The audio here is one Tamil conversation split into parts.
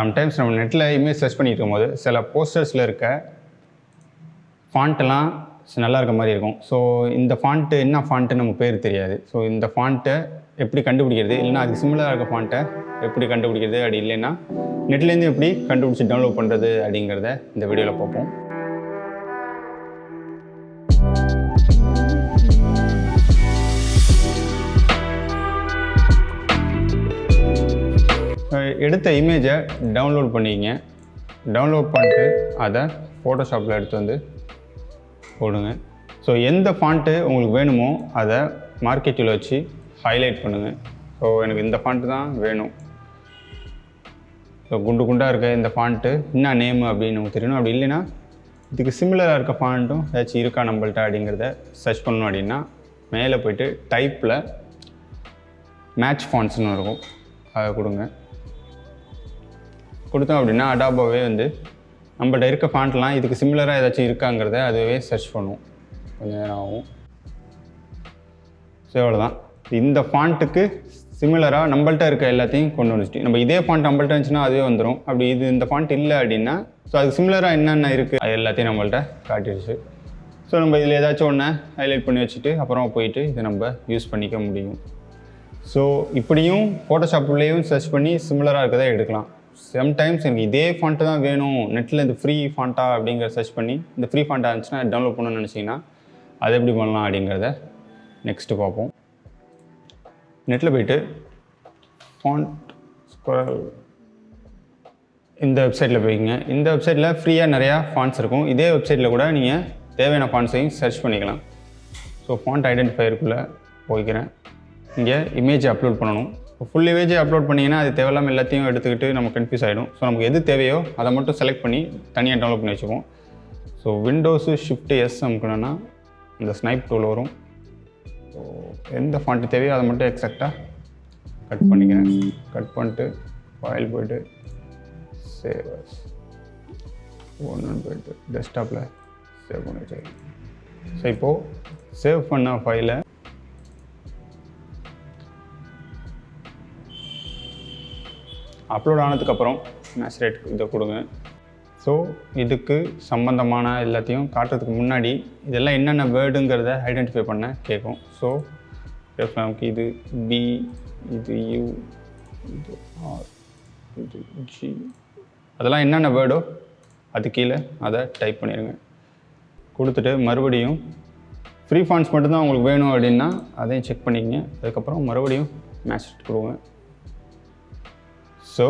சம்டைம்ஸ் நம்ம நெட்டில் இமேஜ் சர்ச் பண்ணிட்டு இருக்கும்போது சில போஸ்டர்ஸில் இருக்க ஃபாண்ட்டெல்லாம் நல்லா இருக்க மாதிரி இருக்கும். ஸோ இந்த ஃபாண்ட்டு என்ன ஃபாண்ட்டு நமக்கு பேர் தெரியாது. ஸோ இந்த ஃபாண்ட்டை எப்படி கண்டுபிடிக்கிறது, இல்லைன்னா அதுக்கு சிமிலராக இருக்க ஃபாண்ட்டை எப்படி கண்டுபிடிக்கிறது, அப்படி இல்லைன்னா நெட்லேருந்து எப்படி கண்டுபிடிச்சி டவுன்லோட் பண்ணுறது அப்படிங்கிறத இந்த வீடியோவில் பார்ப்போம். எடுத்த இமேஜை டவுன்லோட் பண்ணிக்கிங்க. டவுன்லோட் பண்ணிட்டு அதை ஃபோட்டோஷாப்பில் எடுத்து வந்து போடுங்க. ஸோ எந்த ஃபாண்ட்டு உங்களுக்கு வேணுமோ அதை மார்க்கெட்டில் வச்சு ஹைலைட் பண்ணுங்கள். ஸோ எனக்கு இந்த ஃபாண்ட்டு தான் வேணும், ஸோ குண்டு குண்டாக இருக்க இந்த ஃபாண்ட்டு என்ன நேமு அப்படின்னு நமக்கு தெரியணும். அப்படி இல்லைன்னா இதுக்கு சிமிலராக இருக்க ஃபாண்ட்டும் ஏதாச்சும் இருக்கா நம்மள்ட்ட அப்படிங்கிறத சர்ச் பண்ணணும். அப்படின்னா மேலே போய்ட்டு டைப்பில் மேட்ச் ஃபாண்ட்ஸ்னு இருக்கும், அதை கொடுங்க. கொடுத்தோம் அப்படின்னா அடாபாவே வந்து நம்மள்ட்ட இருக்க ஃபாண்ட்லாம் இதுக்கு சிமிலராக ஏதாச்சும் இருக்காங்கிறத அதுவே சர்ச் பண்ணுவோம். கொஞ்சம் நேரம் ஆகும். ஸோ அவ்வளோதான். இந்த ஃபாண்ட்டுக்கு சிமிலராக நம்மள்ட்ட இருக்க எல்லாத்தையும் கொண்டு வந்துச்சு. நம்ம இதே ஃபாண்ட் நம்மள்ட்ட இருந்துச்சுன்னா அதுவே வந்துடும். அப்படி இந்த ஃபாண்ட் இல்லை அப்படின்னா ஸோ அதுக்கு சிமிலராக என்னென்ன இருக்குது அது எல்லாத்தையும் நம்மள்ட்ட காட்டிடுச்சு. ஸோ நம்ம இதில் ஏதாச்சும் ஒன்று ஹைலைட் பண்ணி வச்சுட்டு அப்புறம் போயிட்டு இதை நம்ம யூஸ் பண்ணிக்க முடியும். ஸோ இப்படியும் ஃபோட்டோஷாப்லேயும் சர்ச் பண்ணி சிமிலராக இருக்கதை எடுக்கலாம். சம்டைம்ஸ் எனக்கு இதே ஃபாண்ட்டு தான் வேணும், நெட்டில் இந்த ஃப்ரீ ஃபாண்ட்டா அப்படிங்கிற சர்ச் பண்ணி இந்த ஃப்ரீ ஃபாண்ட்டாக இருந்துச்சுன்னா டவுன்லோட் பண்ணணும்னு நினச்சிங்கன்னா அது எப்படி பண்ணலாம் அப்படிங்கிறத நெக்ஸ்ட்டு பார்ப்போம். நெட்டில் போய்ட்டு ஃபாண்ட் ஸ்குரல் இந்த வெப்சைட்டில் போய்க்குங்க. இந்த வெப்சைட்டில் ஃப்ரீயாக நிறையா ஃபாண்ட்ஸ் இருக்கும். இதே வெப்சைட்டில் கூட நீங்கள் தேவையான ஃபாண்ட்ஸையும் சர்ச் பண்ணிக்கலாம். ஸோ ஃபாண்ட் ஐடென்டிஃபையருக்குள்ளே போய்க்கிறேன். இங்கே இமேஜ் அப்லோட் பண்ணணும். ஃபுல் இமேஜை அப்லோட் பண்ணிங்கன்னா அது தேவையில்லாமல் எல்லாத்தையும் எடுத்துக்கிட்டு நம்ம கன்ஃபியூஸ் ஆகிடும். ஸோ நமக்கு எது தேவையோ அதை மட்டும் செலக்ட் பண்ணி தனியாக டவுன்லோட் பண்ணி வச்சுக்குவோம். ஸோ விண்டோஸு ஷிஃப்ட் எஸ் அமுக்கணும்னா இந்த ஸ்னைப் டூல் வரும். ஸோ எந்த ஃபாண்ட்டு தேவையோ அதை மட்டும் எக்ஸாக்டாக கட் பண்ணிக்கிறேன். கட் பண்ணிட்டு ஃபைல் போய்ட்டு சேவ் ஒன்று போய்ட்டு டெஸ்க்டாப்பில் சேவ் பண்ணி வச்சுருக்கேன். ஸோ இப்போது சேவ் பண்ண ஃபைலை அப்லோட் ஆனதுக்கப்புறம் மேட்ச் ரேட் இதை கொடுங்க. ஸோ இதுக்கு சம்மந்தமான எல்லாத்தையும் காட்டுறதுக்கு முன்னாடி இதெல்லாம் என்னென்ன வேர்டுங்கிறத ஐடென்டிஃபை பண்ண கேட்கும். ஸோ நமக்கு இது பி, இது யூ, இது ஆர், இது ஜி, அதெல்லாம் என்னென்ன வேர்டோ அது கீழே அதை டைப் பண்ணிடுங்க. கொடுத்துட்டு மறுபடியும் ஃப்ரீ ஃபாண்ட்ஸ் மட்டும்தான் உங்களுக்கு வேணும் அப்படின்னா அதையும் செக் பண்ணிக்கங்க. அதுக்கப்புறம் மறுபடியும் மேட்ச் ரேட் கொடுங்க. ஸோ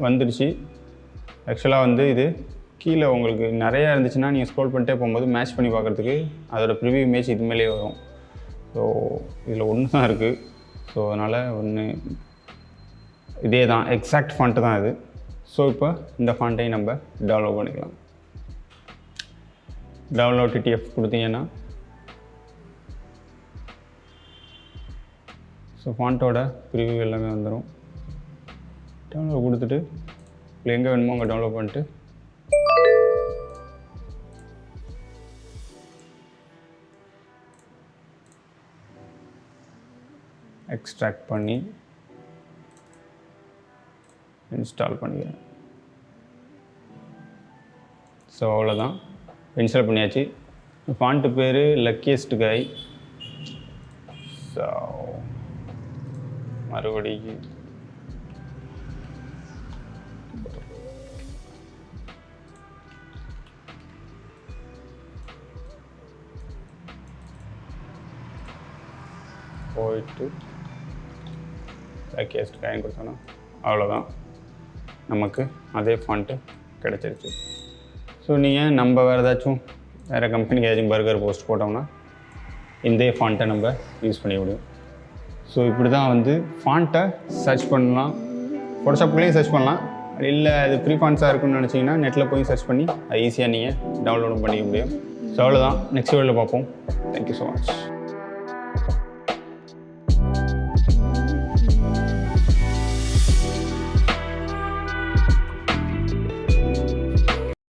வந்துடுச்சு. ஆக்சுவலாக வந்து இது கீழே உங்களுக்கு நிறையா இருந்துச்சுன்னா நீங்கள் ஸ்க்ரோல் பண்ணிட்டே போகும்போது மேட்ச் பண்ணி பார்க்குறதுக்கு அதோடய ப்ரிவியூ இமேஜ் இது மேலே வரும். ஸோ இதில் ஒன்று தான் இருக்குது. ஸோ அதனால் ஒன்று இதே தான் எக்ஸாக்ட் ஃபாண்ட்டு தான் இது. ஸோ இப்போ இந்த ஃபாண்ட்டையும் நம்ம டவுன்லோட் பண்ணிக்கலாம். டவுன்லோட் டிடிஎஃப் கொடுத்தீங்கன்னா ஸோ ஃபாண்ட்டோட ப்ரிவியூ எல்லாமே வந்துடும். டவுன்லோட் கொடுத்துட்டு இல்லை எங்கே வேணுமோ அங்கே டவுன்லோட் பண்ணிட்டு எக்ஸ்ட்ராக்ட் பண்ணி இன்ஸ்டால் பண்ணிக்கிறேன். ஸோ அவ்வளோதான், இன்ஸ்டால் பண்ணியாச்சு. ஃபாண்ட்டு பேர் லக்கியஸ்ட் கை. ஸோ மறுபடியும் போயிட்டு லக்கியஸ்ட் காயின் கொடுத்தோன்னா அவ்வளோதான், நமக்கு அதே ஃபாண்ட்டு கிடச்சிருச்சு. ஸோ நீங்கள் நம்ம வேறு ஏதாச்சும் வேறு கம்பெனிக்கு ஏதாச்சும் பர்கர் போஸ்ட் போட்டோம்னா இந்த ஃபாண்ட்டை நம்ம யூஸ் பண்ணி முடியும். ஸோ இப்படி தான் வந்து ஃபாண்ட்டை சர்ச் பண்ணலாம். ஃபோட்டோஷாப்லேயும் சர்ச் பண்ணலாம். இல்லை அது ஃப்ரீ ஃபாண்ட்ஸாக இருக்குன்னு நினச்சிங்கன்னா நெட்டில் போய் சர்ச் பண்ணி அது ஈஸியாக நீங்கள் டவுன்லோடும் பண்ணிக்க முடியும். ஸோ அவ்வளோதான், நெக்ஸ்ட் வீடியோவில் பார்ப்போம். Thank you so much.